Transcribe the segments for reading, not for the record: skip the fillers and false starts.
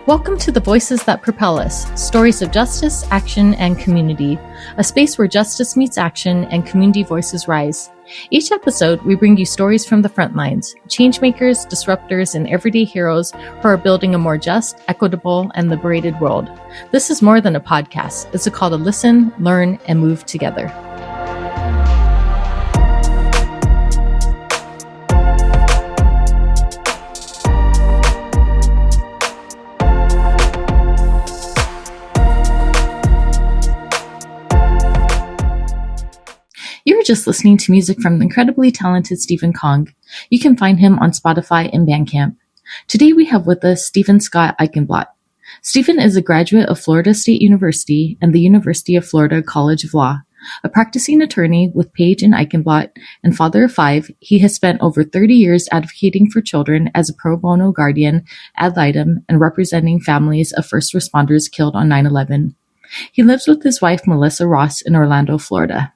Welcome to the Voices That Propel Us, stories of justice, action, and community, a space where justice meets action and community voices rise. Each episode, we bring you stories from the front lines, changemakers, disruptors, and everyday heroes who are building a more just, equitable, and liberated world. This is more than a podcast. It's a call to listen, learn, and move together. You're just listening to music from the incredibly talented Stephen Kong. You can find him on Spotify and Bandcamp. Today we have with us Stephen Scott Eichenblatt. Stephen is a graduate of Florida State University and the University of Florida College of Law. A practicing attorney with Page and Eichenblatt and father of 5, he has spent over 30 years advocating for children as a pro bono guardian ad litem and representing families of first responders killed on 9/11. He lives with his wife Melissa Ross in Orlando, Florida.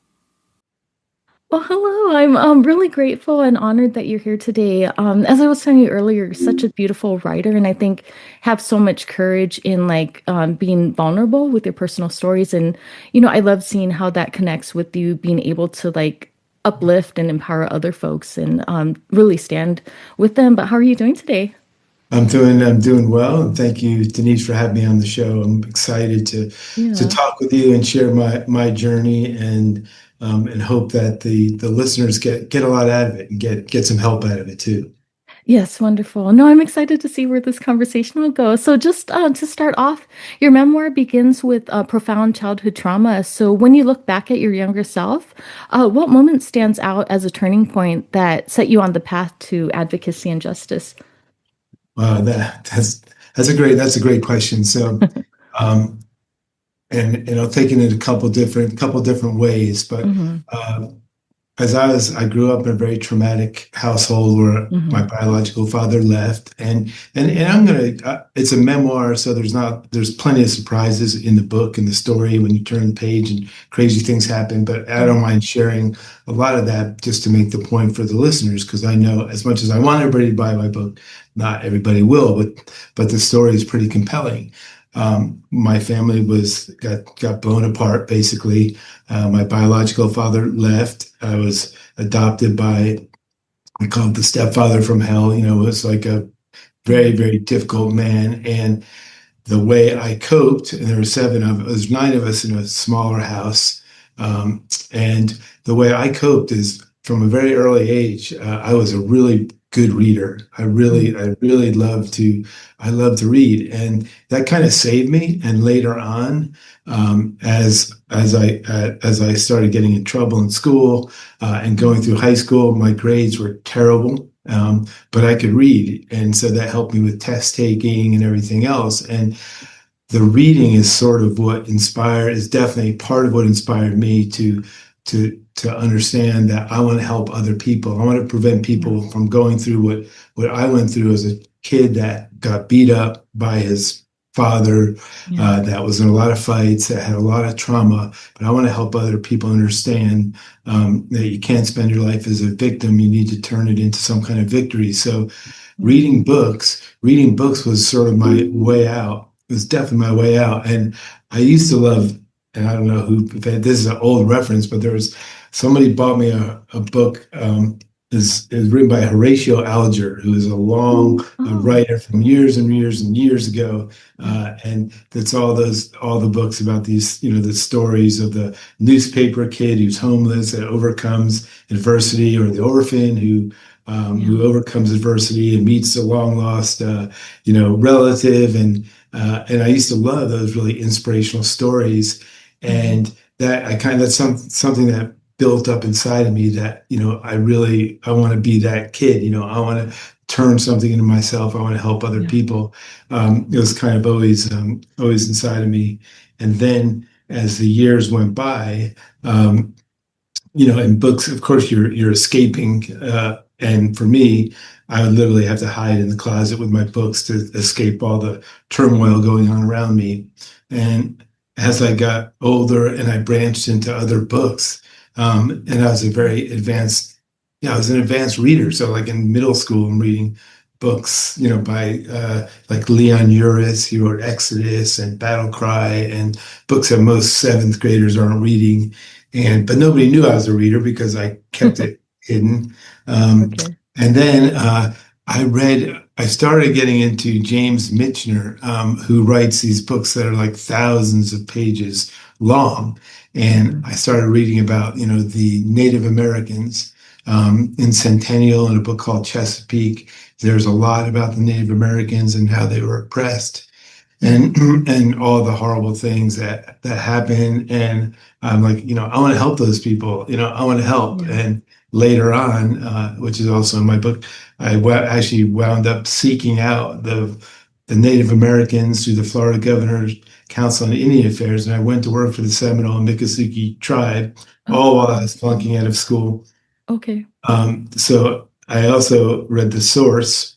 Well, hello. I'm really grateful and honored that you're here today. As I was telling you earlier, you're such a beautiful writer, and I think have so much courage in being vulnerable with your personal stories. And I love seeing how that connects with you being able to uplift and empower other folks and really stand with them. But how are you doing today? I'm doing well, and thank you, Denise, for having me on the show. I'm excited to talk with you and share my journey and hope that the listeners get a lot out of it and get some help out of it too. Yes, wonderful. No, I'm excited to see where this conversation will go. So just to start off, your memoir begins with profound childhood trauma. So when you look back at your younger self, what moment stands out as a turning point that set you on the path to advocacy and justice? Wow, that's a great question. So, and taking it a couple different ways, but I grew up in a very traumatic household where my biological father left, and it's a memoir, so there's plenty of surprises in the book and the story when you turn the page and crazy things happen, but I don't mind sharing a lot of that just to make the point for the listeners, because I know as much as I want everybody to buy my book, not everybody will, but the story is pretty compelling. My family got blown apart, basically. My biological father left. I was adopted by, we call it the stepfather from hell. It was like a very, very difficult man. And the way I coped, and there was 9 of us in a smaller house. And the way I coped is from a very early age, I was a really good reader. I really love to read, and that kind of saved me. And later on, as I started getting in trouble in school and going through high school, my grades were terrible, but I could read, and so that helped me with test taking and everything else. And the reading is is definitely part of what inspired me to understand that I want to help other people. I want to prevent people from going through what I went through as a kid that got beat up by his father, that was in a lot of fights, that had a lot of trauma. But I want to help other people understand that you can't spend your life as a victim. You need to turn it into some kind of victory. So reading books was sort of my way out. It was definitely my way out. And I used to love, and I don't know this is an old reference, but somebody bought me a book. Is written by Horatio Alger, who is a long writer from years and years and years ago, and that's all the books about these, the stories of the newspaper kid who's homeless that overcomes adversity, or the orphan who overcomes adversity and meets a long lost relative, and I used to love those really inspirational stories, and that's something that built up inside of me, that I want to be that kid. I want to turn something into myself. I want to help other people. It was kind of always inside of me. And then as the years went by, in books, of course, you're escaping. And for me, I would literally have to hide in the closet with my books to escape all the turmoil going on around me. And as I got older and I branched into other books, and I was an advanced reader. So like in middle school, I'm reading books, by like Leon Uris. He wrote Exodus and Battle Cry and books that most seventh graders aren't reading. But nobody knew I was a reader because I kept it hidden. Okay. And then I started getting into James Michener, who writes these books that are like thousands of pages long. And I started reading about, the Native Americans in Centennial, in a book called Chesapeake. There's a lot about the Native Americans and how they were oppressed and and all the horrible things that happen. And I'm like, I want to help those people. I want to help. Yeah. And later on, which is also in my book, I actually wound up seeking out the Native Americans through the Florida Governor's Council on Indian Affairs, and I went to work for the Seminole and Miccosukee tribe, all while I was flunking out of school. Okay. So I also read The Source,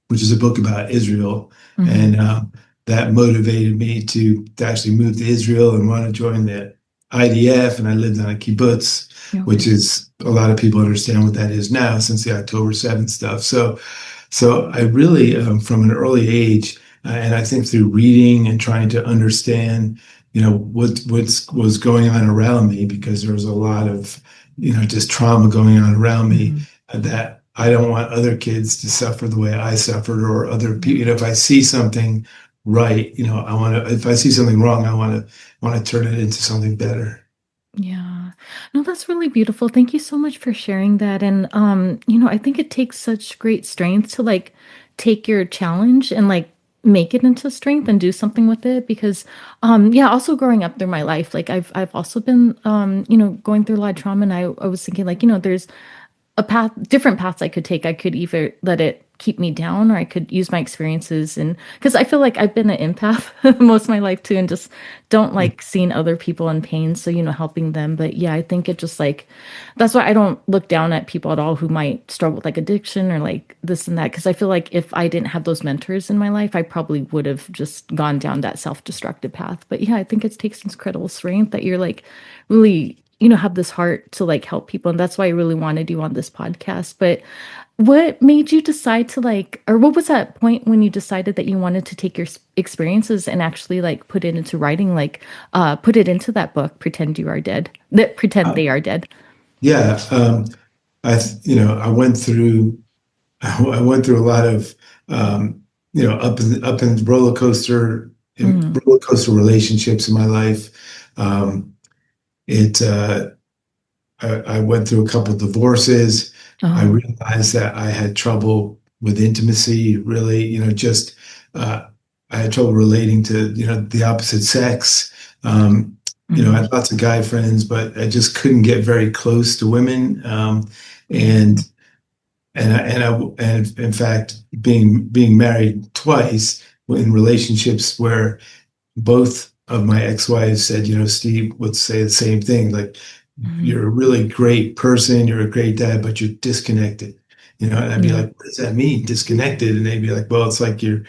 which is a book about Israel, Mm-hmm. and that motivated me to actually move to Israel and want to join the IDF. And I lived on a kibbutz, which Okay. is, a lot of people understand what that is now since the October 7th stuff. So I really, from an early age, and I think through reading and trying to understand, what was going on around me, because there was a lot of, just trauma going on around me, that I don't want other kids to suffer the way I suffered, or other people. If I see something right, if I see something wrong, I want to turn it into something better. Yeah. No, that's really beautiful. Thank you so much for sharing that. And I think it takes such great strength to like take your challenge and like make it into strength and do something with it because yeah, also growing up through my life, like I've also been going through a lot of trauma and I was thinking like, there's different paths I could take. I could either let it keep me down or I could use my experiences and because I feel like I've been an empath most of my life too and just don't like seeing other people in pain. So, helping them. But yeah, I think it just like that's why I don't look down at people at all who might struggle with like addiction or like this and that. Cause I feel like if I didn't have those mentors in my life, I probably would have just gone down that self-destructive path. But yeah, I think it takes incredible strength that you're like really have this heart to like help people. And that's why I really wanted you on this podcast. But what made you decide to like, or what was that point when you decided that you wanted to take your experiences and actually like put it into writing, like put it into that book, Pretend You Are Dead, that Pretend Uh, They Are Dead? yeah, I went through I went through a lot of up and Mm. roller coaster relationships in my life. It I went through a couple of divorces. I Oh. realized that I had trouble with intimacy, really, just I had trouble relating to, the opposite sex. I Mm. had lots of guy friends, but I just couldn't get very close to women. And and in fact, being married twice in relationships where both of my ex-wives said, Steve would say the same thing, like, Mm. you're a really great person, you're a great dad, but you're disconnected. And I'd be Yeah. like, what does that mean, disconnected? And they'd be like, well, it's like you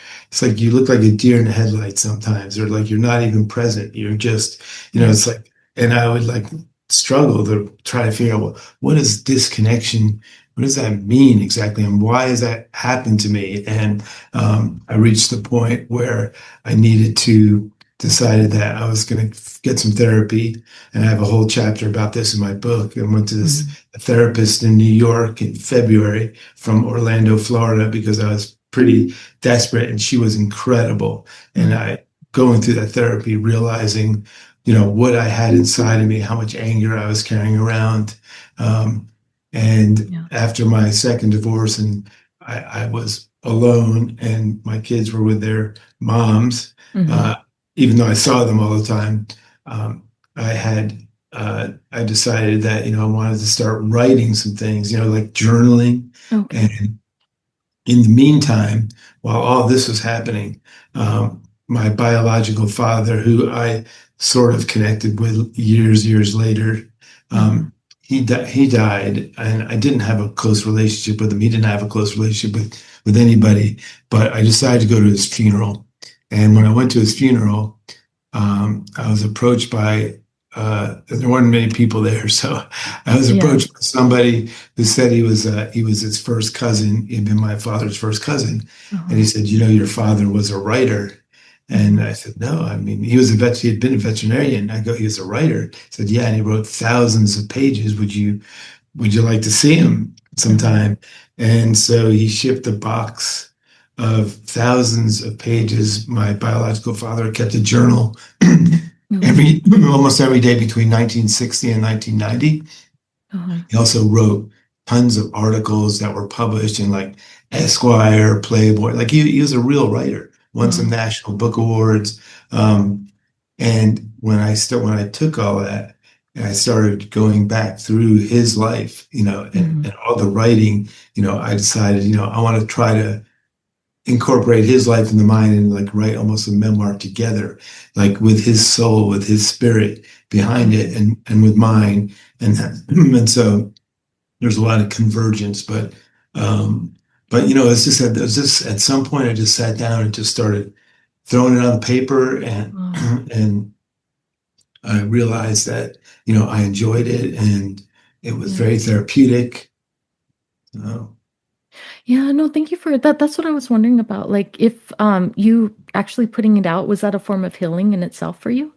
look like a deer in the headlights sometimes, or like you're not even present. You're just, Yeah. it's like, and I would like struggle to try to figure out, well, what is disconnection? What does that mean exactly? And why has that happened to me? And I reached the point where I needed to decided that I was going to get some therapy, and I have a whole chapter about this in my book. I went to this Mm. a therapist in New York in February from Orlando, Florida, because I was pretty desperate, and she was incredible. And Mm. I going through that therapy, realizing, what I had inside of me, how much anger I was carrying around. Um, and Yeah. after my second divorce, and I was alone, and my kids were with their moms. Hmm. Uh, Even though I saw them all the time, I had I decided that I wanted to start writing some things, like journaling. Okay. And in the meantime, while all this was happening, my biological father, who I sort of connected with years later, Hmm. um, he died, and I didn't have a close relationship with him. He didn't have a close relationship with anybody, but I decided to go to his funeral. And when I went to his funeral, I was approached by there weren't many people there, so I was Yeah. approached by somebody who said he was his first cousin. He'd been my father's first cousin, and he Uh-huh. said, "You know, your father was a writer." And Mhm. I said, "No, I mean, he had been a veterinarian." I go, "He was a writer." He said, "Yeah, and he wrote thousands of pages. Would you like to see him Uh-huh. sometime?" And so he shipped a box of thousands of pages. My biological father kept a journal Uh-huh. every almost every day between 1960 and 1990. Uh-huh. He also wrote tons of articles that were published in like Esquire, Playboy. Like he was a real writer. Won some Wow. national book awards. Um, and when I took all that and I started going back through his life, Mhm. and all the writing, I decided, I want to try to incorporate his life and the mine and like write almost a memoir together, like with his soul, with his spirit behind it, Mhm. and with mine, and and so there's a lot of convergence, um, but it's just at some point I just sat down and just started throwing it on paper, and Wow. and I realized that I enjoyed it and it was Yeah. very therapeutic. Uh, Yeah, no, thank you for that. That's what I was wondering about. Like if you actually putting it out, was that a form of healing in itself for you?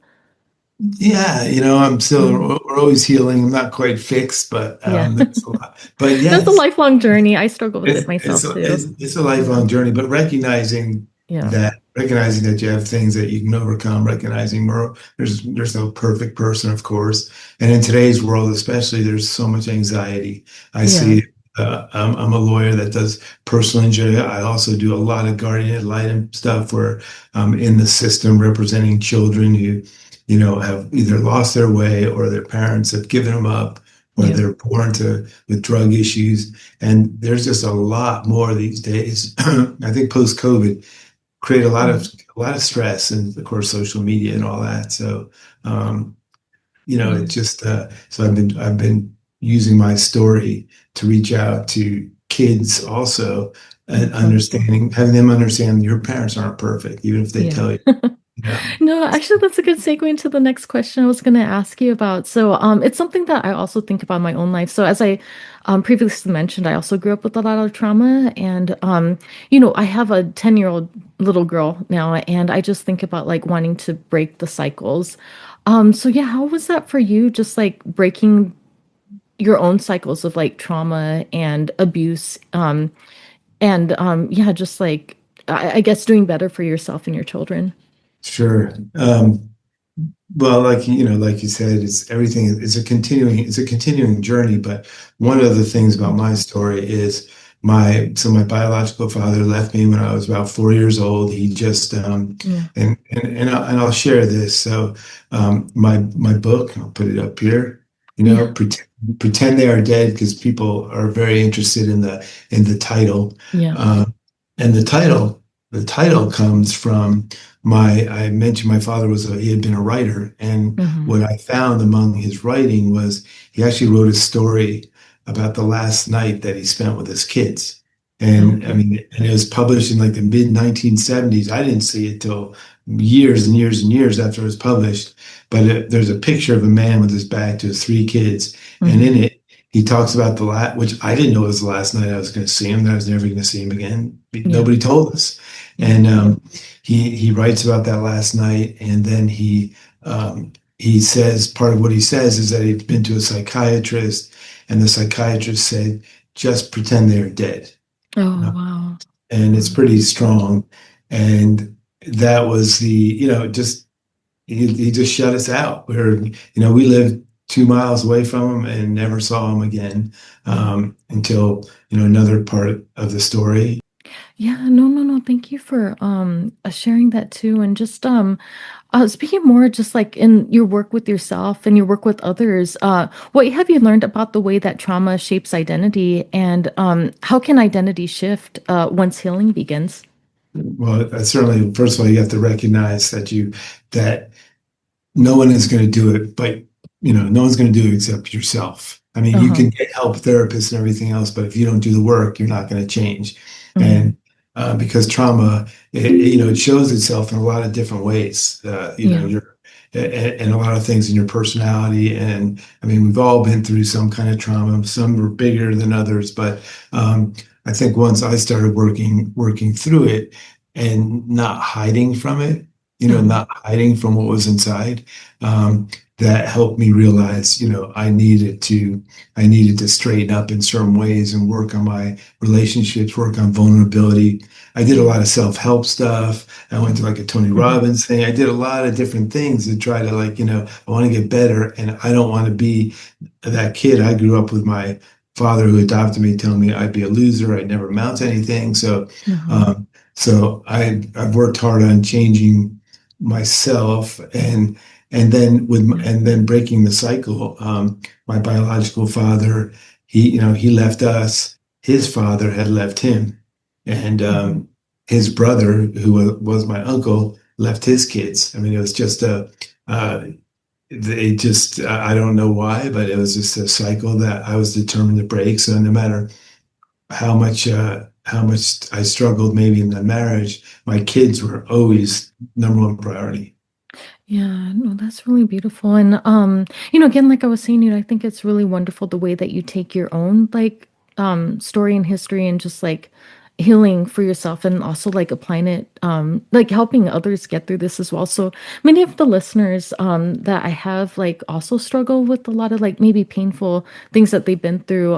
Yeah, I'm still, Mm. we're always healing. I'm not quite fixed, but Yeah. there's a lot. But That's a yes, lifelong journey. I struggle with it myself too. it's a Yeah. lifelong journey. But Yeah. recognizing that you have things that you can overcome, recognizing there's no perfect person, of course. And in today's world, especially, there's so much anxiety. I Yeah. see. I'm a lawyer that does personal injury. I also do a lot of guardian ad litem stuff where I'm in the system representing children who have either lost their way or their parents have given them up or Yeah. they're born to with drug issues. And there's just a lot more these days. I think post COVID create Mhm. a lot of stress and of course social media and all that. So um, Yeah. it just so I've been using my story to reach out to kids also and That's so cool. having them understand your parents aren't perfect, even if they Yeah. tell you, you know. No, actually, that's a good segue into the next question I was going to ask you about. So, it's something that I also think about in my own life. So, as I previously mentioned, I also grew up with a lot of trauma, and I have a 10-year-old little girl now, and I just think about like wanting to break the cycles. So yeah, how was that for you? Just like breaking your own cycles of like trauma and abuse, and yeah, just like I guess doing better for yourself and your children. Sure. Well, like you said, it's everything. It's a continuing journey. But one of the things about my story is my biological father left me when I was about 4 years old. He just, Yeah. and I'll share this. So, my book, I'll put it up here. Yeah. Pretend they are dead because people are very interested in the title. Yeah. Um, and the title comes from I mentioned my father he had been a writer, and Hmm. what I found among his writing was he actually wrote a story about the last night that he spent with his kids. And I Okay. mean, and it was published in like the mid 1970s. I didn't see it till years and years and years after it was published. But there's a picture of a man with his back to his three kids, and Hmm. in it, he talks about which I didn't know was the last night I was going to see him, that I was never going to see him again. Yeah. Nobody told us. Yeah. And he writes about that last night, and then he says part of what he says is that he'd been to a psychiatrist, and the psychiatrist said, "Just pretend they're dead." Oh, Uh, wow. and it's Wow. pretty strong. And that was just he just shut us out. We lived 2 miles away from him and never saw him again Yeah. until another part of the story. Yeah. No, no, no. Thank you for sharing that too. And just speaking more just like in your work with yourself and your work with others, what have you learned about the way that trauma shapes identity and how can identity shift once healing begins? Well, certainly, first of all, you have to recognize that no one is going to do it, but no one's going to do it except yourself. I mean, you Uh-huh. can get help, therapists, and everything else, but if you don't do the work, you're not going to change. Hmm. And because trauma, it shows itself in a lot of different ways. Yeah. and a lot of things in your personality. And I mean, we've all been through some kind of trauma. Some were bigger than others, but I think once I started working through it and not hiding from it, Mhm. not hiding from what was inside, that helped me realize, I needed to straighten up in certain ways and work on my relationships, work on vulnerability. I did a Yeah. lot of self-help stuff. I went to like a Tony Mhm. Robbins thing. I did a lot of different things to try to I want to get better, and I don't want to be that kid. I grew up with my father who adopted me telling me I'd be a loser, I'd never amount to anything. So, Uh-huh. um, I've worked hard on changing myself, and then breaking the cycle. My biological father, he left us. His father had left him, and Mhm. his brother, who was my uncle, left his kids. I mean, it was just uh, they just, I don't know why, but it was just a cycle that I was determined to break. So no matter how much I struggled maybe in the marriage, my kids were always number one priority. Yeah, no, that's really beautiful. And again, like I was saying, I think it's really wonderful the way that you take your own like story and history and just like healing for yourself and also like applying it like helping others get through this as well. So many of the listeners that I have like also struggle with a lot of like maybe painful things that they've been through,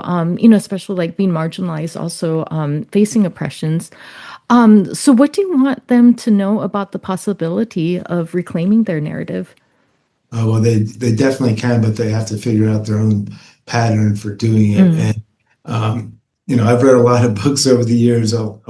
especially like being marginalized, also facing oppressions. So what do you want them to know about the possibility of reclaiming their narrative? Well, they definitely can, but they have to figure out their own pattern for doing it. Mm. And I've read a lot of books over the years, and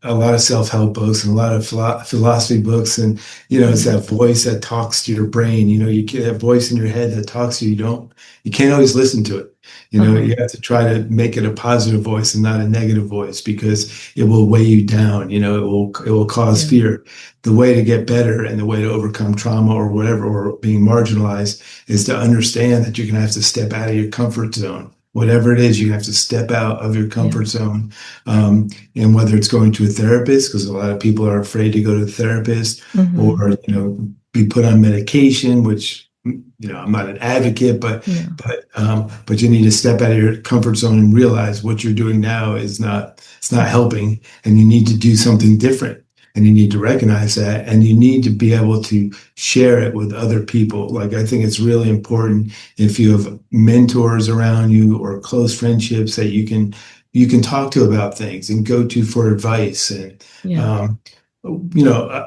a lot of self-help books and a lot of philosophy books. And it's Mhm. that voice that talks to your brain. You get that voice in your head that talks to you. You can't always listen to it. Uh-huh. You have to try to make it a positive voice and not a negative voice because it will weigh you down. It will cause Yeah. fear. The way to get better and the way to overcome trauma or whatever, or being marginalized, is to understand that you're going to have to step out of your comfort zone. Whatever it is, you have to step out of your Yeah. comfort zone. Um, and whether it's going to a therapist, because a lot of people are afraid to go to the therapist, or, Hmm. be put on medication, which, I'm not an advocate, but Yeah. but you need to step out of your comfort zone and realize what you're doing now it's not helping, and you need to do something different. And you need to recognize that, and you need to be able to share it with other people. Like, I think it's really important if you have mentors around you or close friendships that you can talk to about things and go to for advice. And Yeah. um,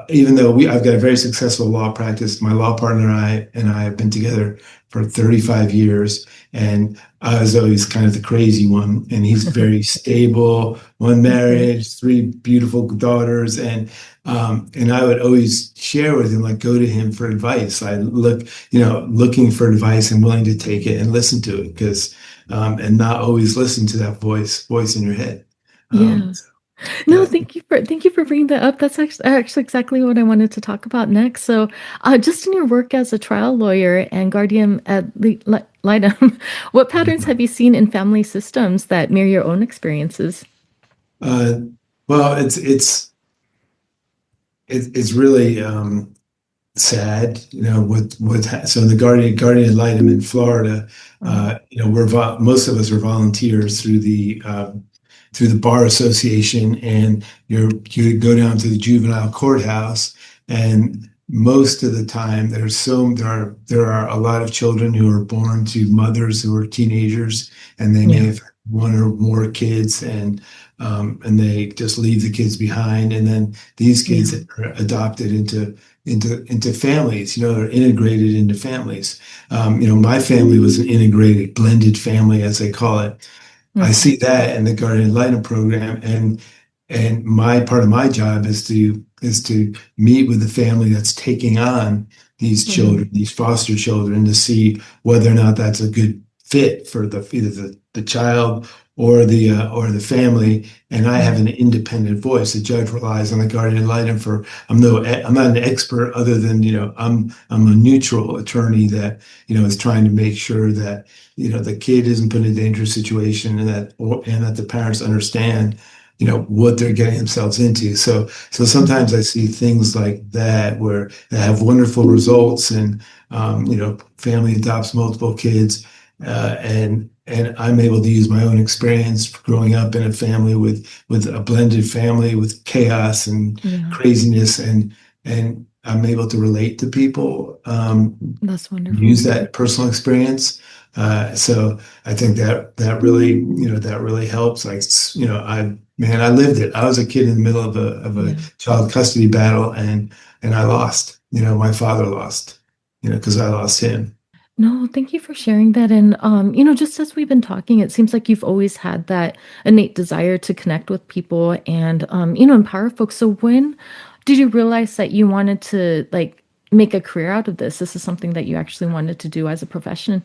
even though I've got a very successful law practice, my law partner and I have been together for 35 years, and I was always kind of the crazy one, and he's very stable, one Okay. marriage, three beautiful daughters, and I would always share with him, like go to him for advice. I looking for advice and willing to take it and listen to it, because and not always listen to that voice in your head. Um, Yeah. so No, that thank you for bringing that up. That's actually exactly what I wanted to talk about next. So, just in your work as a trial lawyer and guardian ad litem, what patterns have you seen in family systems that mirror your own experiences? uh, well, it's really sad, so the guardian ad litem in Florida, Uh, most of us are volunteers through the bar association, and you go down to the juvenile courthouse, and most of the time there are a lot of children who are born to mothers who are teenagers, and they may yeah. have one or more kids, and they just leave the kids behind, and then these kids Yeah. are adopted into families, they're integrated into families. My family was an integrated, blended family, as they call it. I Hmm. see that in the Guardian Lighting program, and my part of my job is to meet with the family that's taking on these children, Hmm. these foster children, to see whether or not that's a good fit for either the child or the family. And I have Yeah. an independent voice. The judge relies on the guardian ad litem for. I'm not an expert, other than I'm a neutral attorney that is trying to make sure that the kid isn't put in a dangerous situation, and that the parents understand what they're getting themselves into. So Mhm. sometimes I see things like that where they have wonderful results, and family adopts multiple kids, and I'm able to use my own experience growing up in a family with a blended family with chaos and Yeah, craziness, and I'm able to relate to people, that's wonderful. use that personal experience. So I think that really, that really helps. Like, I lived it. I was a kid in the middle of a Yeah. child custody battle, and I lost. My father lost. Because I lost him. No, thank you for sharing that. And, just as we've been talking, it seems like you've always had that innate desire to connect with people and, empower folks. So when did you realize that you wanted to like make a career out of this? This is something that you actually wanted to do as a profession.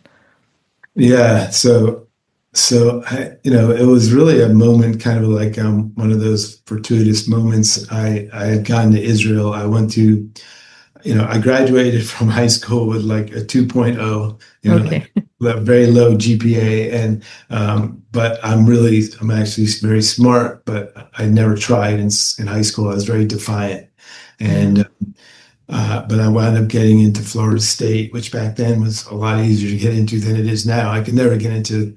Yeah. So it was really a moment, kind of like one of those fortuitous moments. I had gone to Israel. I went to I graduated from high school with like a 2.0, like Okay. a very low GPA. But I'm actually very smart, but I never tried in high school. I was very defiant. Yeah. And but I wound up getting into Florida State, which back then was a lot easier to get into than it is now. I could never get into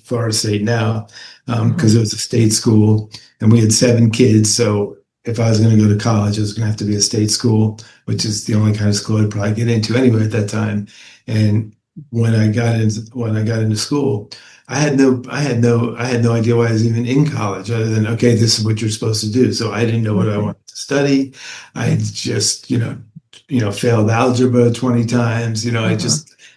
Florida State now Uh-huh. because it was a state school, and we had 7 kids. So if I was going to go to college, it was going to have to be a state school, which is the only kind of school I'd probably get into anyway at that time. And when I got into school, I had no idea why I was even in college, other than, okay, this is what you're supposed to do. So I didn't know what I Okay. wanted to study. I just, failed algebra 20 times. Uh-huh.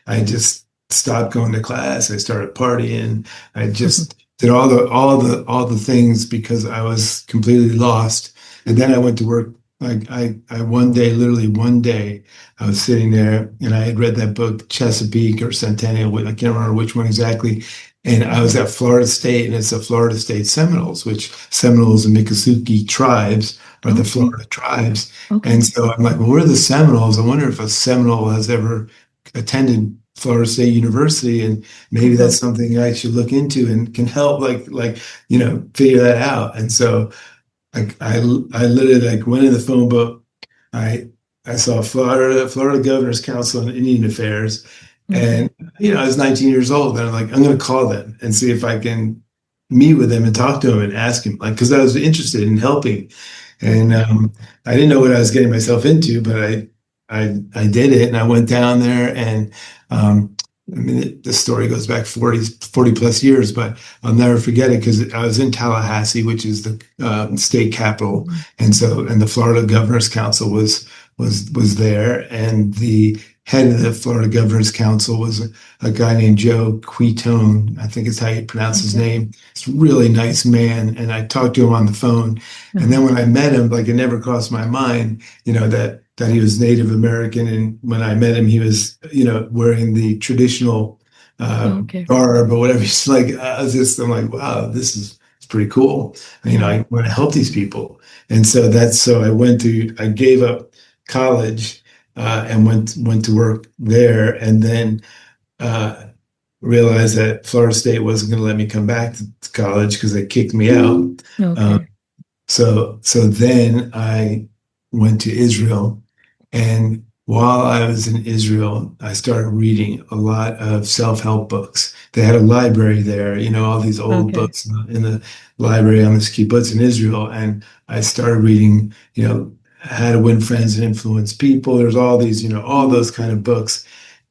I just stopped going to class. I started partying. I just did all the things because I was completely lost. And then I went to work. I one day, literally one day, I was sitting there and I had read that book, Chesapeake or Centennial. I can't remember which one exactly. And I was Uh-huh. at Florida State, and it's the Florida State Seminoles, which Seminoles and Miccosukee tribes are the Okay. Florida tribes. Okay. And so I'm like, well, we're the Seminoles. I wonder if a Seminole has ever attended Florida State University, and maybe Uh-huh. that's something I should look into and can help, figure that out. And so I literally like went in the phone book. I I saw Florida Governor's Council on Indian Affairs, Okay. and I was 19 years old, and I'm like, I'm going to call them and see if I can meet with them and talk to him and ask him, like, because I was interested in helping. And Okay. I didn't know what I was getting myself into, but I did it, and I went down there, and I mean, the story goes back 40 plus years, but I'll never forget it because I was in Tallahassee, which is the state capital, Mhm. and the Florida Governor's Council was there, and the head of the Florida Governor's Council was a guy named Joe Quitone. I think is how you pronounce his Okay. name. He's a really nice man, and I talked to him on the phone. And Uh-huh. then when I met him, like, it never crossed my mind, that he was Native American. And when I met him, he was, wearing the traditional Okay. garb or whatever. He's like, I'm like, wow, this is it's pretty cool. Yeah. I want to help these people. And so I gave up college, and went to work there, and then uh, realized that Florida State wasn't going to let me come back to college because they kicked me out. Uh, Okay. so then I went to Israel, and while I was in Israel, I started reading a lot of self-help books. They had a library there, all these old Okay. books in the library on this kibbutz in Israel, and I started reading, How to Win Friends and Influence People. There's all these, all those kind of books.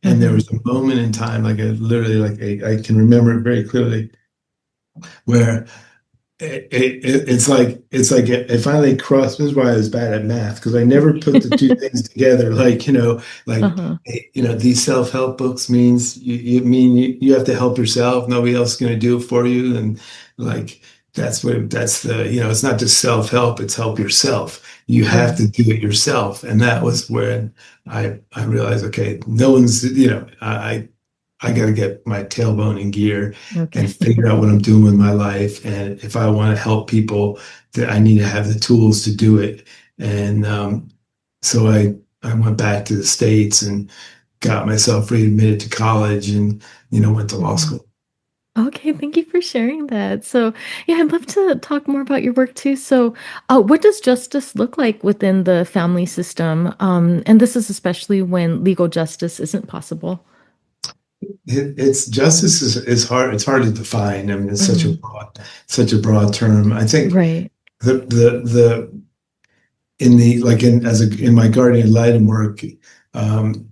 And there Hmm. was a moment in time, like, I can remember it very clearly, where it's like it finally crossed. This is why I was bad at math, because I never put the two things together. Uh-huh. These self-help books means you have to help yourself. Nobody else is going to do it for you, and like that's the it's not just self-help. It's help yourself. You have Yeah. to do it yourself, and that was when I realized, okay, no one's I got to get my tailbone in gear and Okay. figure out what I'm doing with my life. And if I want to help people, that I need to have the tools to do it. And so I went back to the States and got myself readmitted to college, and went to law Mhm. school. Okay, thank you for sharing that. So, yeah, I'd love to talk more about your work too. So, what does justice look like within the family system? And this is especially when legal justice isn't possible. It's justice is hard. It's hard to define. I mean, it's Mhm. such a broad term. I think Right. the in the like in as a in my guardian ad litem work, um,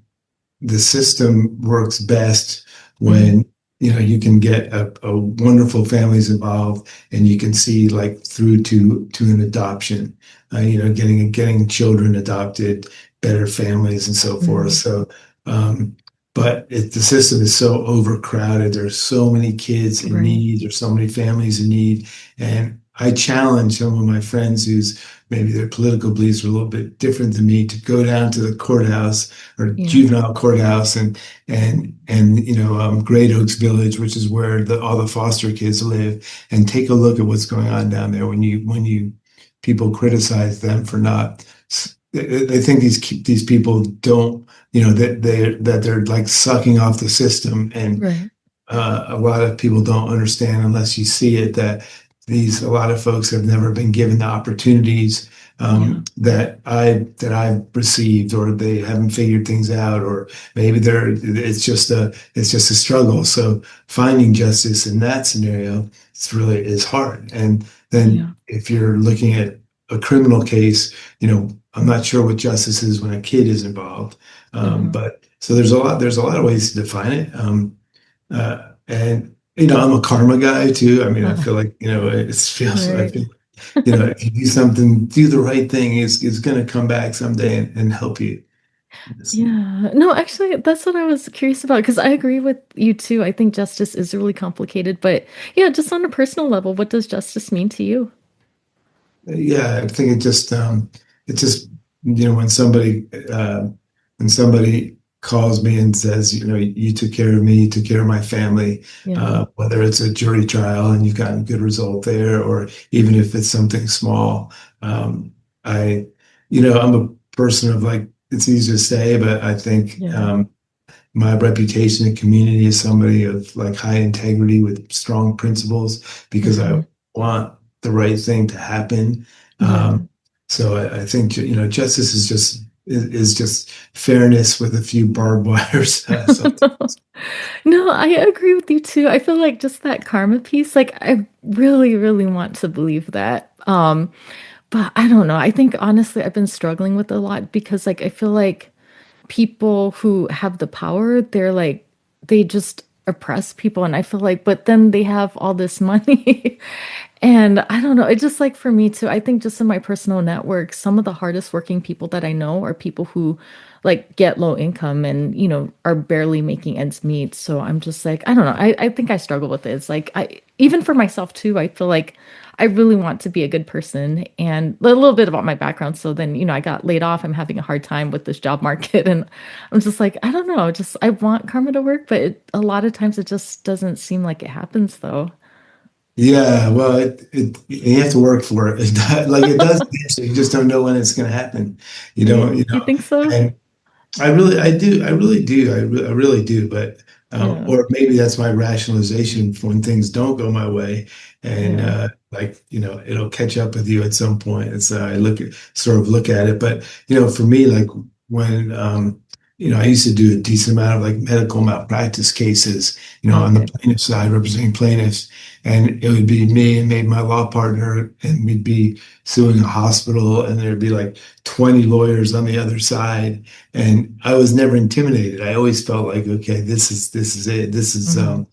the system works best Hmm. when you can get a wonderful families involved, and you can see like through to an adoption, getting children adopted, better families, and so forth. Hmm. So, um, but the system is so overcrowded. There's so many kids in Right. need. There's so many families in need, and I challenge some of my friends whose maybe their political beliefs are a little bit different than me to go down to the courthouse or Yeah. juvenile courthouse and Great Oaks Village, which is where all the foster kids live, and take a look at what's going on down there. When you people criticize them for not, they think these people don't, that they're like sucking off the system, and Right. a lot of people don't understand unless you see it that a lot of folks have never been given the opportunities Yeah. that I've received, or they haven't figured things out, or maybe it's just a struggle. So finding justice in that scenario is hard. And then Yeah. if you're looking at a criminal case, I'm not sure what justice is when a kid is involved. Hmm. But so there's a lot of ways to define it. And I'm a karma guy too. I mean, I feel like I Right. feel if you do something, do the right thing, it's going to come back someday and help you. Yeah. No, actually, that's what I was curious about because I agree with you too. I think justice is really complicated, but yeah, just on a personal level, what does justice mean to you? Yeah, I think it just when somebody calls me and says, you took care of me, you took care of my family, Yeah. whether it's a jury trial and you've gotten a good result there, or even if it's something small. I, I'm a person of like, it's easy to say, but I think Yeah. my reputation in community is somebody of like high integrity with strong principles, because I Hmm. want the right thing to happen. Yeah. So I think justice is just fairness with a few barbed wires. No, I agree with you too. I feel like just that karma piece, like I really, really want to believe that. But I don't know. I think honestly, I've been struggling with a lot because like I feel like people who have the power, they just oppress people. And I feel like, but then they have all this money. And I don't know, it just like for me too, I think just in my personal network, some of the hardest working people that I know are people who like get low income and, are barely making ends meet. So I'm just like, I don't know. I think I struggle with it. It's like even for myself too, I feel like I really want to be a good person and a little bit about my background. So then, I got laid off. I'm having a hard time with this job market. And I'm just like, I don't know, just I want karma to work, but a lot of times it just doesn't seem like it happens though. Yeah, well, you have to work for it. Like it does eventually. You just don't know when it's going to happen. You don't, Really? You think so? and I really do. I really do. But Yeah. or maybe that's my rationalization for when things don't go my way, and Yeah. like it'll catch up with you at some point. It's I look at it. But for me, like when I used to do a decent amount of like medical malpractice cases, on the Okay. plaintiff side, representing plaintiffs, and it would be me and maybe my law partner, and we'd be suing a hospital, and there'd be like 20 lawyers on the other side, and I was never intimidated. I always felt like, okay, this is it. This is Hmm.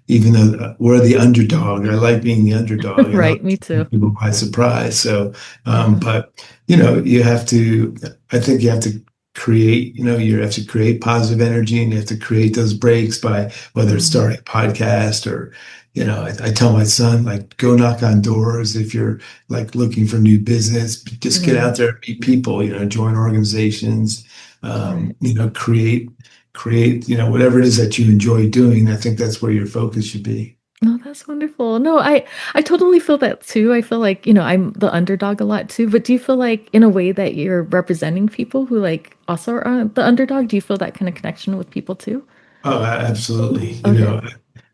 even though we're the underdog, I like being the underdog, and Right. Me those too. people by surprise. So, Yeah. but you have to. I think you have to create. You have to create positive energy, and you have to create those breaks by whether it's Hmm. starting a podcast or. I tell my son, like, go knock on doors if you're like looking for new business. Just get Right. out there, meet people. Join organizations. Right. Create, whatever it is that you enjoy doing. I think that's where your focus should be. No, that's wonderful. No, I totally feel that too. I feel like, I'm the underdog a lot too. But do you feel like in a way that you're representing people who like also are the underdog? Do you feel that kind of connection with people too? Oh, absolutely. Okay.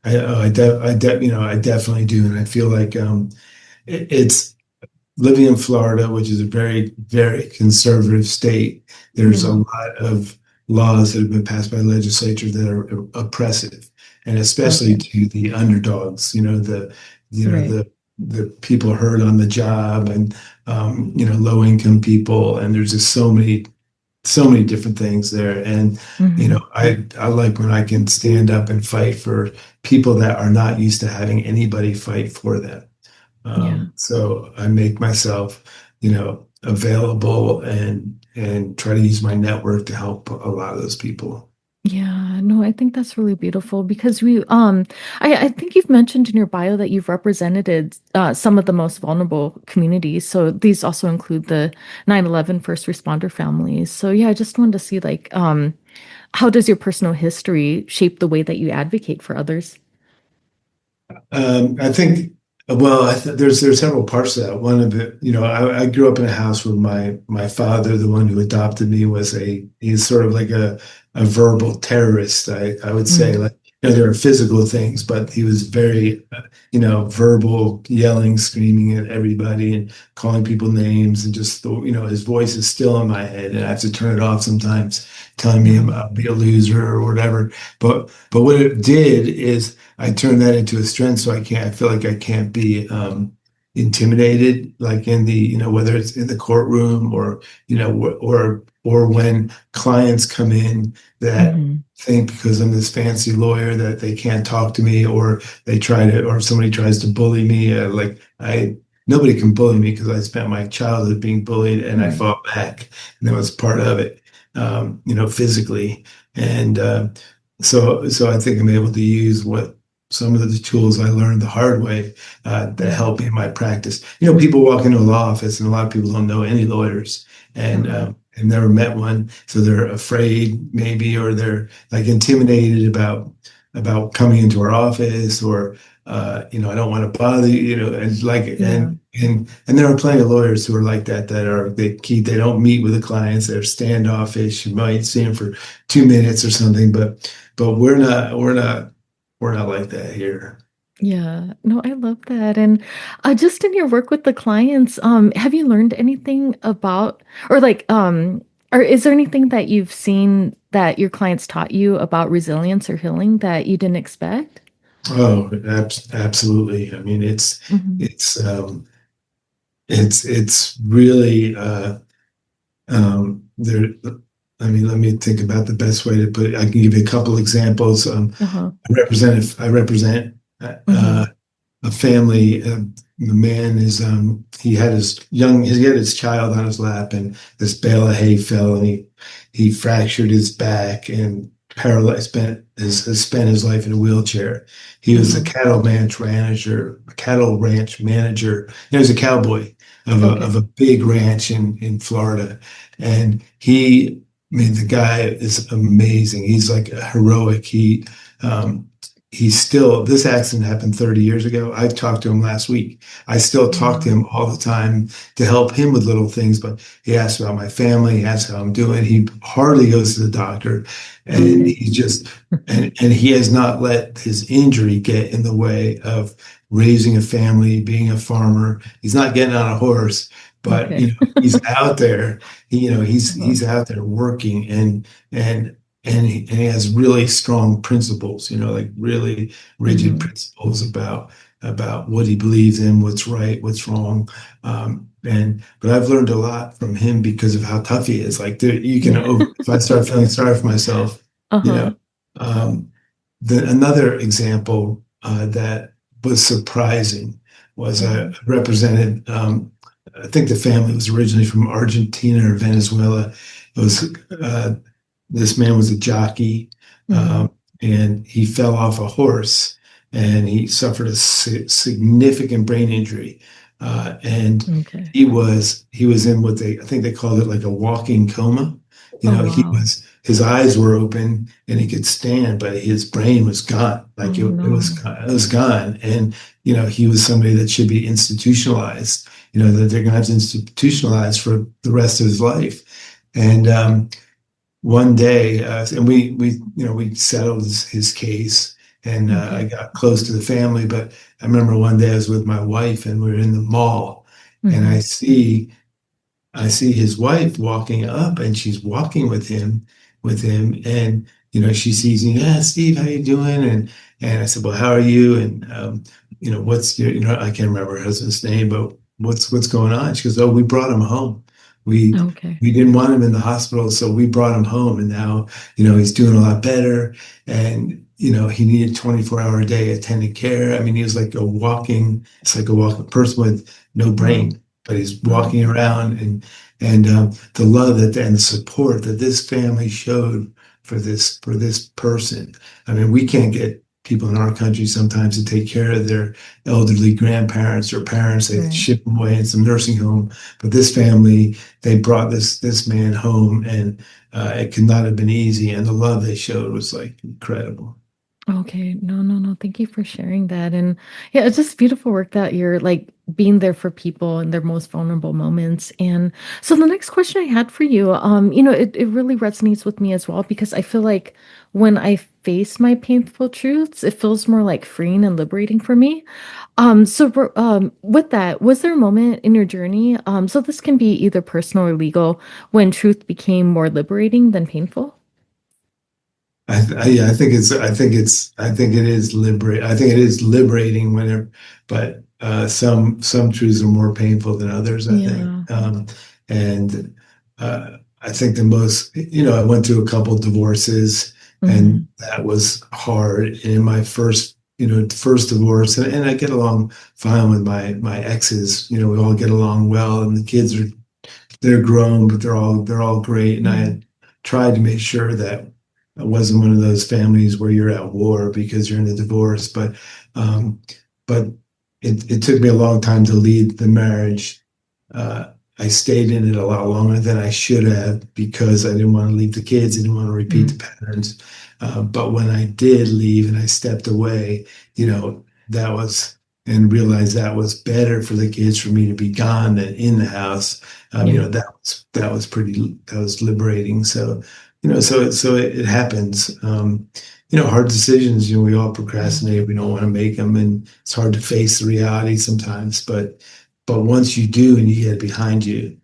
I definitely do, and I feel like it's living in Florida, which is a very, very conservative state. There's a Yeah. lot of laws that have been passed by the legislature that are oppressive, and especially Okay. to the underdogs. Right. The people hurt on the job, and low income people, and there's just so many different things there. And Hmm. I like when I can stand up and fight for people that are not used to having anybody fight for them. Yeah. So I make myself, available and try to use my network to help a lot of those people. Yeah, no, I think that's really beautiful because I think you've mentioned in your bio that you've represented some of the most vulnerable communities. So these also include the 9/11 first responder families. So yeah, I just wanted to see like, how does your personal history shape the way that you advocate for others? I think, well, there's several parts to that. One of it, I grew up in a house where my father, the one who adopted me, he's sort of like a verbal terrorist. I would say, Mm, like, there are physical things, but he was very, verbal, yelling, screaming at everybody and calling people names, and just his voice is still in my head, and I have to turn it off sometimes, telling me yeah. I'll be a loser or whatever. But what it did is I turned that into a strength, so I feel like I can't be intimidated, like in whether it's in the courtroom or or when clients come in that Hmm. think because I'm this fancy lawyer that they can't talk to me, or or somebody tries to bully me. Nobody can bully me because I spent my childhood being bullied and I Right. fought back, and that was part of it, physically. And so I think I'm able to use what some of the tools I learned the hard way that Yeah. help me in my practice. People walk into a law office, and a lot of people don't know any lawyers, and Uh-huh. have never met one, so they're afraid maybe, or they're like intimidated about coming into our office, or I don't want to bother you, and like Yeah. and there are plenty of lawyers who are like that, they don't meet with the clients, they're standoffish. You might see them for 2 minutes or something, but we're not like that here. Yeah, no, I love that. And just in your work with the clients, have you learned anything about, or like, or is there anything that you've seen that your clients taught you about resilience or healing that you didn't expect? Oh, absolutely. I mean, Hmm. it's it's really there. I mean, let me think about the best way to put it. I can give you a couple examples. Uh-huh. I represent Hmm. a family. The man is he had his child on his lap, and this bale of hay fell, and he fractured his back and paralyzed, has spent his life in a wheelchair. He was a Uh-huh. cattle ranch manager. He was a cowboy of Okay. a big ranch in Florida, and I mean, the guy is amazing. He's like a heroic. Um, he's still, this accident happened 30 years ago. I talked to him last week. I still talk to Wow. him all the time to help him with little things, but he asks about my family. He asks how I'm doing. He hardly goes to the doctor, and Okay. he just, and he has not let his injury get in the way of raising a family, being a farmer. He's not getting on a horse, but Okay. he's out there. Uh-huh. He's out there working, and he has really strong principles, like really rigid Hmm. principles about what he believes in, what's right, what's wrong. But I've learned a lot from him because of how tough he is. Like Yeah. if I start feeling sorry for myself, you know, Uh-huh. um, another example that was surprising was I Uh-huh. represented. I think the family was originally from Argentina or Venezuela. It was this man was a jockey, Hmm. um, and he fell off a horse, and he suffered a significant brain injury, and Okay. he was in what I think they called it like a walking coma. Oh, He wow. was his eyes were open and he could stand, but his brain was gone. Oh, Like no. it was gone, and he was somebody that should be institutionalized. That they're going to have to institutionalize for the rest of his life, and one day, and we settled his case, and I Okay. got close to the family. But I remember one day I was with my wife and we were in the mall, and Hmm. I see his wife walking up, and she's walking with him, and she sees me. Yeah, Steve, how you doing? And I said, well, how are you? And what's your, I can't remember her husband's name, but what's going on? She goes, oh, we brought him home. We Okay. we didn't want him in the hospital, so we brought him home, and now he's doing a lot better, and he needed 24-hour a day attendant care. I mean, he was like it's like a walking person with no Wow. brain, but he's Wow. walking around, and the love and the support that this family showed for this person. I mean, we can't get people in our country sometimes to take care of their elderly grandparents or parents. They Right. ship them away in some nursing home, but this family, they brought this man home, and it could not have been easy. And the love they showed was like incredible. Okay, no, no, no. Thank you for sharing that. And yeah, it's just beautiful work that you're like being there for people in their most vulnerable moments. And so the next question I had for you, it really resonates with me as well because I feel like when I face my painful truths, it feels more like freeing and liberating for me. With that, was there a moment in your journey, so this can be either personal or legal, when truth became more liberating than painful? Yeah, I think it is I think it is liberating whenever, but some truths are more painful than others, I think. Yeah. And I think the most, I went through a couple divorces, and Hmm. that was hard. And in my first divorce, and I get along fine with my exes. We all get along well, and the kids they're grown, but they're all great. And I Hmm. had tried to make sure that I wasn't one of those families where you're at war because you're in a divorce. Um, but it took me a long time to lead the marriage. Uh, I stayed in it a lot longer than I should have because I didn't want to leave the kids. I didn't want to repeat the patterns. But when I did leave and I stepped away, that was and realized that was better for the kids for me to be gone than in the house. Yeah. That was liberating. So, it happens. Hard decisions. We all Yeah. procrastinate. We don't want to make them, and it's hard to face the reality sometimes. But once you do and you get it behind you,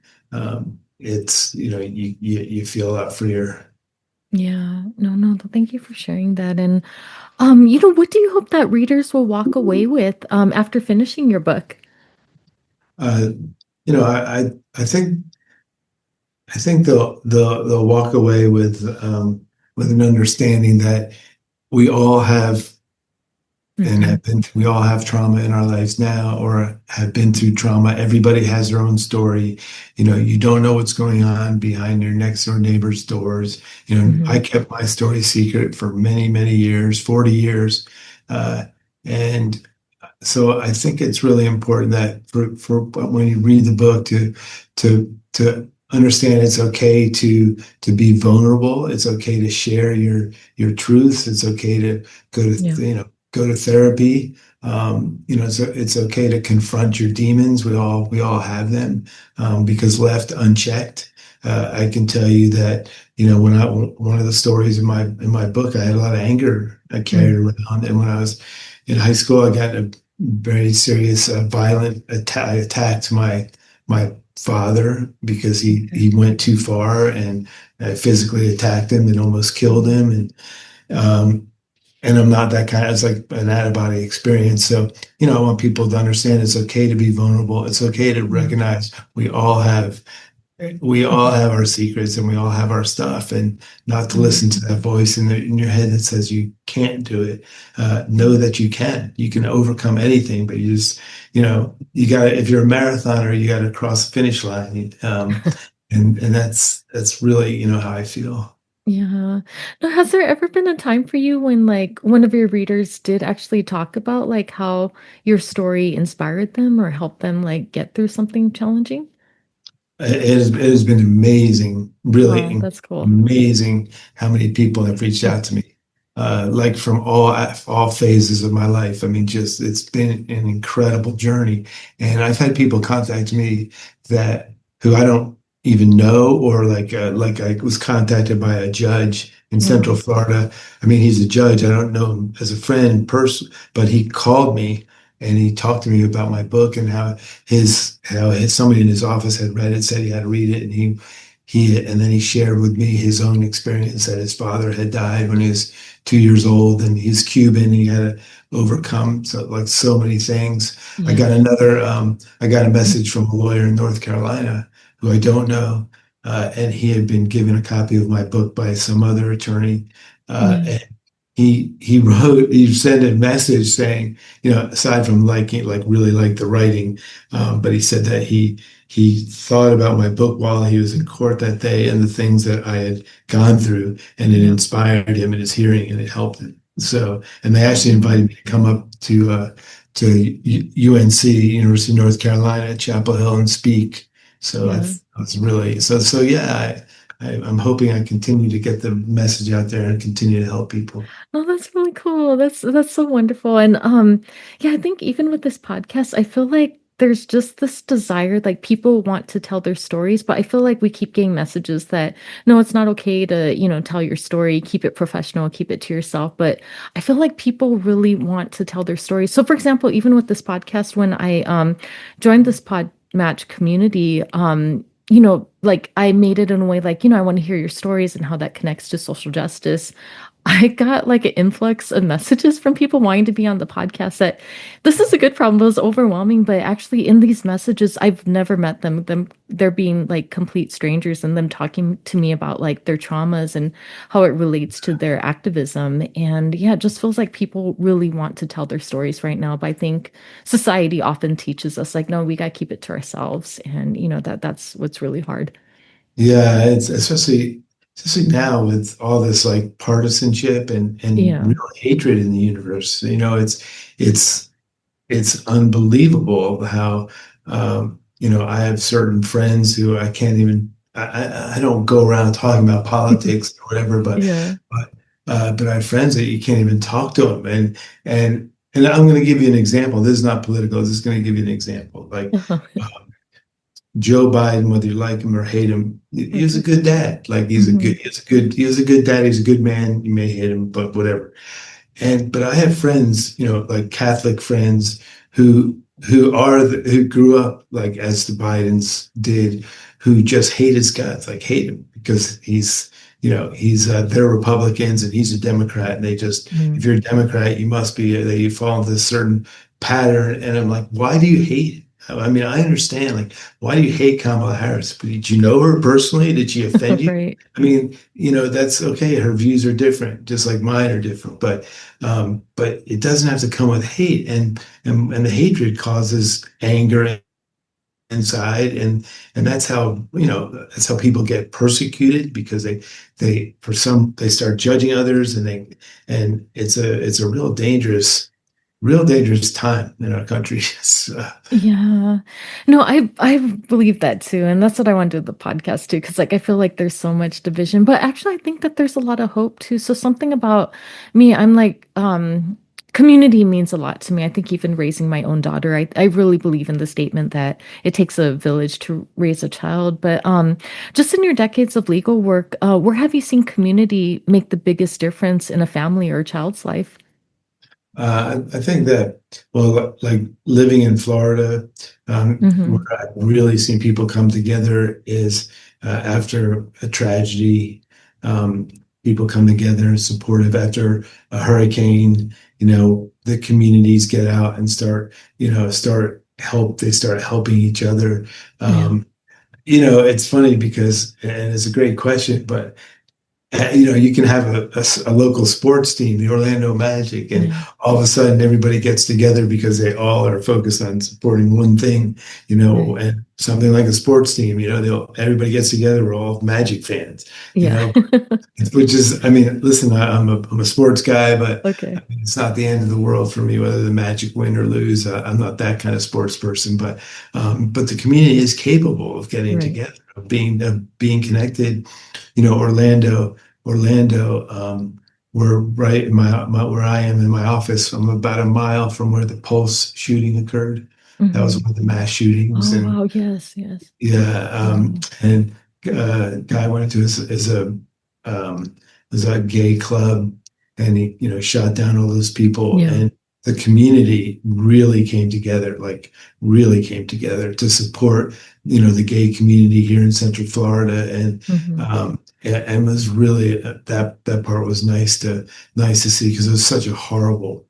it's you feel a lot freer. Yeah. No, no, thank you for sharing that. And what do you hope that readers will walk away with after finishing your book? Uh, I think they'll walk away with an understanding that we all have Hmm. we all have trauma in our lives now or have been through trauma. Everybody has their own story. You don't know what's going on behind your next door neighbor's doors. I Hmm. kept my story secret for many, many years, 40 years. Uh, and so I think it's really important that for when you read the book to understand it's okay to be vulnerable. It's okay to share your truths. It's okay to go Yeah. to go to therapy. It's okay to confront your demons. We all have them, because left unchecked. I can tell you that one of the stories in my book, I had a lot of anger I carried Mm. around, and when I was in high school, I got in a very serious, violent attack. I attacked my father because Okay. he went too far, and I physically attacked him and almost killed Wow. him. Um, and I'm not that kind. It's like an out of body experience. So, I want people to understand it's okay to be vulnerable. It's okay to Yeah. recognize we all have our secrets and we all have our stuff, and not to Mm. listen to that voice in your head that says you can't do it. Know Yeah. that you can overcome anything, but you got to, if you're a marathoner, you got to cross the finish line. And that's really, how I feel. Yeah. Now, has there ever been a time for you when like one of your readers did actually talk about like how your story inspired them or helped them like get through something challenging? It has been amazing, Wow, really that's cool. amazing how many people have reached out to me, like from all phases of my life. I mean, just it's been an incredible journey, and I've had people contact me that who I don't. even know, or like I was contacted by a judge in Central Wow. Florida. I mean, he's a judge. I don't know him as a friend person, but he called me and he talked to me about my book and how somebody in his office had read it, said he had to read it, and and then he shared with me his own experience that his father had died when he was 2 years old, and he's Cuban. And he had to overcome so many things. Yeah. I got a message from a lawyer in North Carolina who I don't know, and he had been given a copy of my book by some other attorney, Yeah. and he sent a message saying, aside from liking, like really like the writing, but he said that he thought about my book while he was in court that day and the things that I had gone through, and it Yeah. inspired him in his hearing and it helped him. So, and they actually Oh, invited me to come up to UNC, University of North Carolina, Chapel Hill, and speak. So yeah. I was really so yeah. I'm hoping I continue to get the message out there and continue to help people. Oh, that's really cool. That's so wonderful. And yeah, I think even with this podcast, I feel like there's just this desire, like people want to tell their stories, but I feel like we keep getting messages that no, it's not okay to, tell your story, keep it professional, keep it to yourself. But I feel like people really want to tell their stories. So for example, even with this podcast, when I joined this pod match community, like I made it in a way like, I want to hear your stories and how that connects to social justice. I got like an influx of messages from people wanting to be on the podcast that this is a good problem. It was overwhelming, but actually in these messages, I've never met them. They're being like complete strangers and them talking to me about like their traumas and how it relates to their activism. And yeah, it just feels like people really want to tell their stories right now. But I think society often teaches us like, no, we got to keep it to ourselves. And that's what's really hard. Yeah, it's especially now with all this like partisanship and Yeah. real hatred in the universe. It's it's unbelievable how I have certain friends who I can't even I don't go around talking about politics or whatever, Yeah. but I have friends that you can't even talk to them. And I'm going to give you an example. This is not political. This is going to give you an example. Like Joe Biden, whether you like him or hate him, he was a Okay. good dad. Like Hmm. he was a good dad. He's a good man. You may hate him, but whatever. But I have friends, like Catholic friends who grew up like as the Bidens did, who just hate his guts, like hate him because they're Republicans and he's a Democrat, and they just, if you're a Democrat, you must be they fall into this certain pattern. And I'm like, why do you hate him? I mean, I understand, like, why do you hate Kamala Harris? But did you know her personally? Did she offend you? Right. I mean, that's okay. Her views are different, just like mine are different. But it doesn't have to come with hate, and the hatred causes anger inside, and that's how people get persecuted because they start judging others, and it's a real dangerous time in our country. Yeah. No, I believe that too. And that's what I want to do with the podcast too. Cause like I feel like there's so much division. But actually I think that there's a lot of hope too. So something about me, I'm like, community means a lot to me. I think even raising my own daughter, I really believe in the statement that it takes a village to raise a child. But just in your decades of legal work, where have you seen community make the biggest difference in a family or a child's life? I think that, well, like living in Florida, where Hmm. I've really seen people come together is after a tragedy. Um, People come together and supportive after a hurricane. The communities get out and they start helping each other. Yeah. It's funny because, and it's a great question, but you can have a local sports team, the Orlando Magic, and Yeah. all of a sudden everybody gets together because they all are focused on supporting one thing, Right. and something like a sports team, everybody gets together, we're all Magic fans, you Yeah. know, which is, I mean, listen, I'm a sports guy, but I Okay. mean, it's not the end of the world for me whether the Magic win or lose. I'm not that kind of sports person, but the community is capable of getting Right. together, of being connected. Orlando. We're right where I am in my office. I'm about a mile from where the Pulse shooting occurred. That was Hmm. one of the mass shootings, Oh, and wow. Yes, yes. yeah, Wow. and guy went into um, as a gay club, and he shot down all those people, Yeah. and the community really came together, like really came together to support the gay community here in Central Florida, Hmm. and was really that part was nice to see because it was such a horrible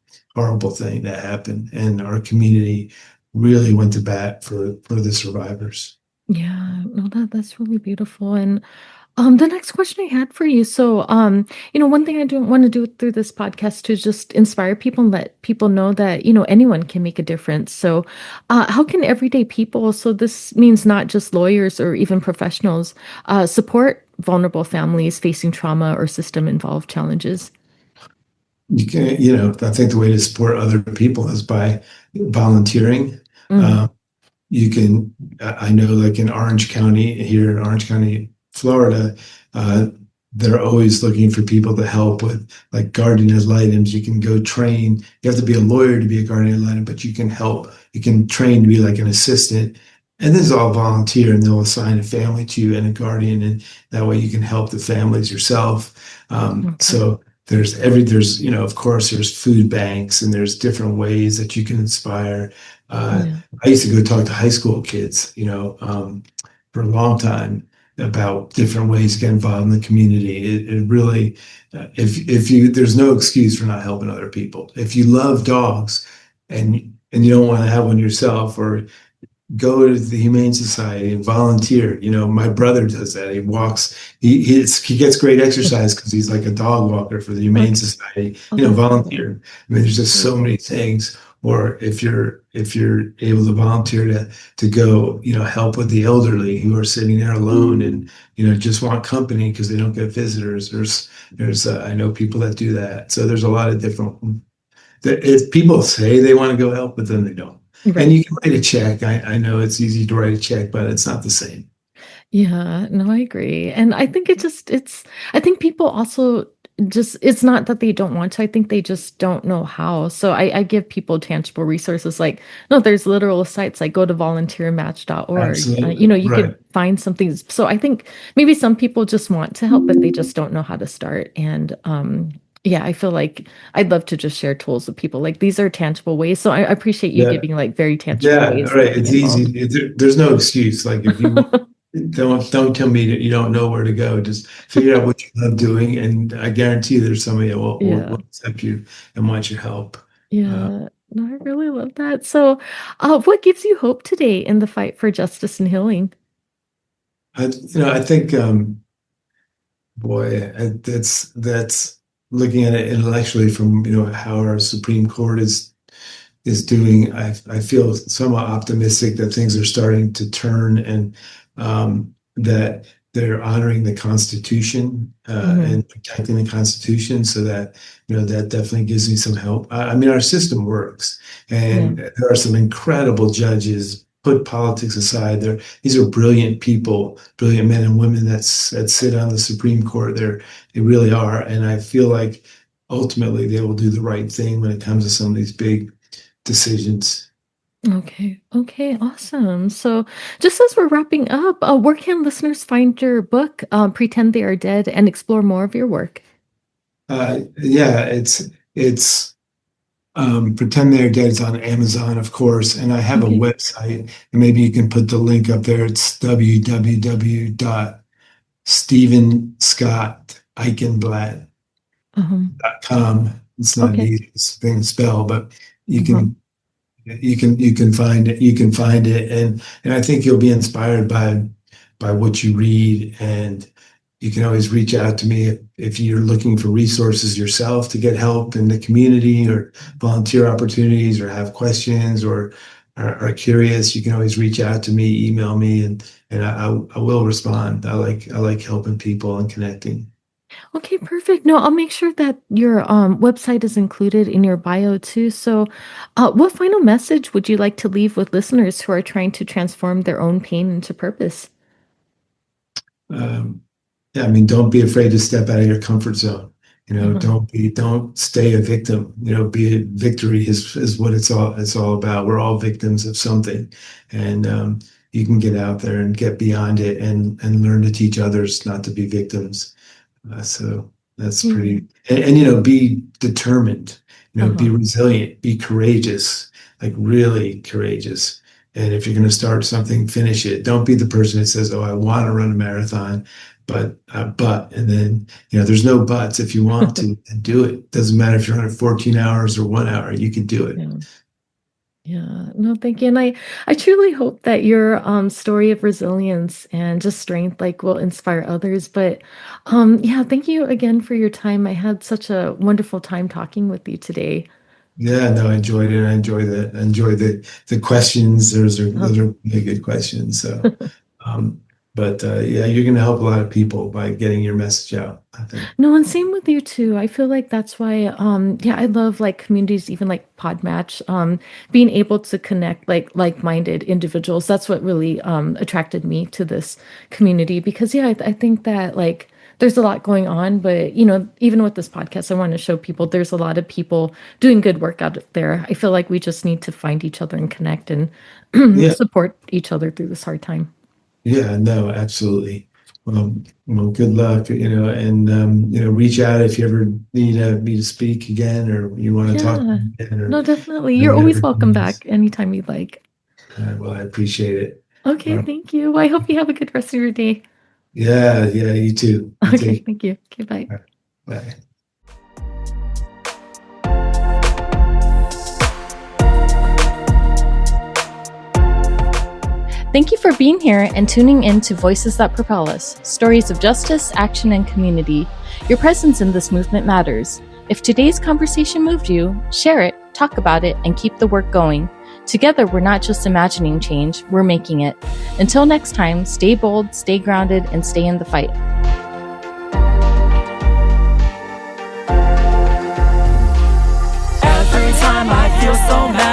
thing that happened, and our community really went to bat for the survivors. Yeah, no, that's really beautiful. And the next question I had for you. So, one thing I do want to do through this podcast to just inspire people and let people know that, anyone can make a difference. So, how can everyday people, so this means not just lawyers or even professionals, support vulnerable families facing trauma or system involved challenges? You can, I think the way to support other people is by volunteering. Mm, Uh, you can, I know, like in Orange County, here in Orange County, Florida, uh, they're always looking for people to help with like guardian ad litems. You can go train. You have to be a lawyer to be a guardian ad litem, but you can help. You can train to be like an assistant. And this is all volunteer, and they'll assign a family to you and a guardian, and that way you can help the families yourself. okay. So there's of course there's food banks, and there's different ways that you can inspire. Uh, Yeah. I used to go talk to high school kids, for a long time about different ways to get involved in the community. It really, if you, there's no excuse for not helping other people. If you love dogs and you don't want to have one yourself, or go to the Humane Society and volunteer. My brother does that. He walks. He gets great exercise because he's like a dog walker for the Humane Okay. Society. Oh, that's cool. Volunteer. I mean, there's just so Beautiful. many things. Or if you're able to volunteer to go, help with the elderly who are sitting there alone and just want company because they don't get visitors. There's I know people that do that. So there's a lot of different people say they want to go help, but then they don't. And Right. you can write a check. I know it's easy to write a check, but it's not the same. Yeah, no, I agree. And I think I think people also just, it's not that they don't want to, I think they just don't know how. So I give people tangible resources like, no, there's literal sites like go to volunteermatch.org. Absolutely. You could Right. find something. So I think maybe some people just want to help, but they just don't know how to start. And yeah, I feel like I'd love to just share tools with people. Like these are tangible ways. So I appreciate you Yeah. giving like very tangible Yeah. ways to Right. get It's involved. easy. There's no excuse. Like if you don't tell me that you don't know where to go. Just figure out what you love doing, and I guarantee there's somebody that will Yeah. accept you and want your help. Uh, Yeah, no, I really love that. So, what gives you hope today in the fight for justice and healing? I think, boy, that's looking at it intellectually from how our Supreme Court is doing. I feel somewhat optimistic that things are starting to turn, and that they're honoring the Constitution Hmm. and protecting the Constitution. So that that definitely gives me some hope. I mean, our system works, Yeah. and there are some incredible judges. Put politics aside, these are brilliant people, brilliant men and women that sit on the Supreme Court. They really are, and I feel like ultimately they will do the right thing when it comes to some of these big decisions. Okay. Okay. Awesome. So, just as we're wrapping up, where can listeners find your book, Pretend They Are Dead, and explore more of your work? Yeah, it's Pretend They're Dead is on Amazon, of course, and I have a Okay. website, and maybe you can put the link up there. It's www.stevenscotteichenblatt.com. It's not an Okay. easy thing to spell, but you Uh-huh. can you can find it. You can find it, and I think you'll be inspired by what you read, and you can always reach out to me if you're looking for resources yourself to get help in the community, or volunteer opportunities, or have questions, or are curious. You can always reach out to me, email me, and I will respond. I like helping people and connecting. Okay, perfect. No, I'll make sure that your website is included in your bio too. So, what final message would you like to leave with listeners who are trying to transform their own pain into purpose? Um, yeah, I mean, don't be afraid to step out of your comfort zone. Uh-huh. Don't stay a victim. Be a victory is what it's all about. We're all victims of something, and you can get out there and get beyond it and learn to teach others not to be victims. So that's Yeah. pretty, be determined, be Uh-huh. resilient, be courageous, like really courageous. And if you're going to start something, finish it. Don't be the person that says, "Oh, I want to run a marathon, but," and then, there's no buts. If you want to, then do it. Doesn't matter if you're on it 14 hours or 1 hour, you can do it. Yeah. Yeah, no, thank you. And I truly hope that your story of resilience and just strength like will inspire others. But yeah, thank you again for your time. I had such a wonderful time talking with you today. Yeah, no, I enjoyed it. I enjoy the questions. Uh, Those are really good questions. So, um, but yeah, you're going to help a lot of people by getting your message out, I think. No, and same with you too. I feel like that's why yeah, I love like communities, even like Podmatch, being able to connect like-minded individuals. That's what really attracted me to this community because yeah, I think that like there's a lot going on, but even with this podcast, I want to show people there's a lot of people doing good work out there. I feel like we just need to find each other and connect and Yeah, support each other through this hard time. yeah, no, absolutely. Well, good luck, and reach out if you ever need me to speak again, or you want to talk Yeah. again, or No, definitely. You're always whatever. welcome back anytime you'd like. Well, I appreciate it. Okay, Uh, thank you. Well, I hope you have a good rest of your day. yeah, yeah, you too. You Okay, take. thank you. Okay, bye. Bye. Thank you for being here and tuning in to Voices That Propel Us, stories of justice, action, and community. Your presence in this movement matters. If today's conversation moved you, share it, talk about it, and keep the work going. Together, we're not just imagining change, we're making it. Until next time, stay bold, stay grounded, and stay in the fight. Every time I feel so mad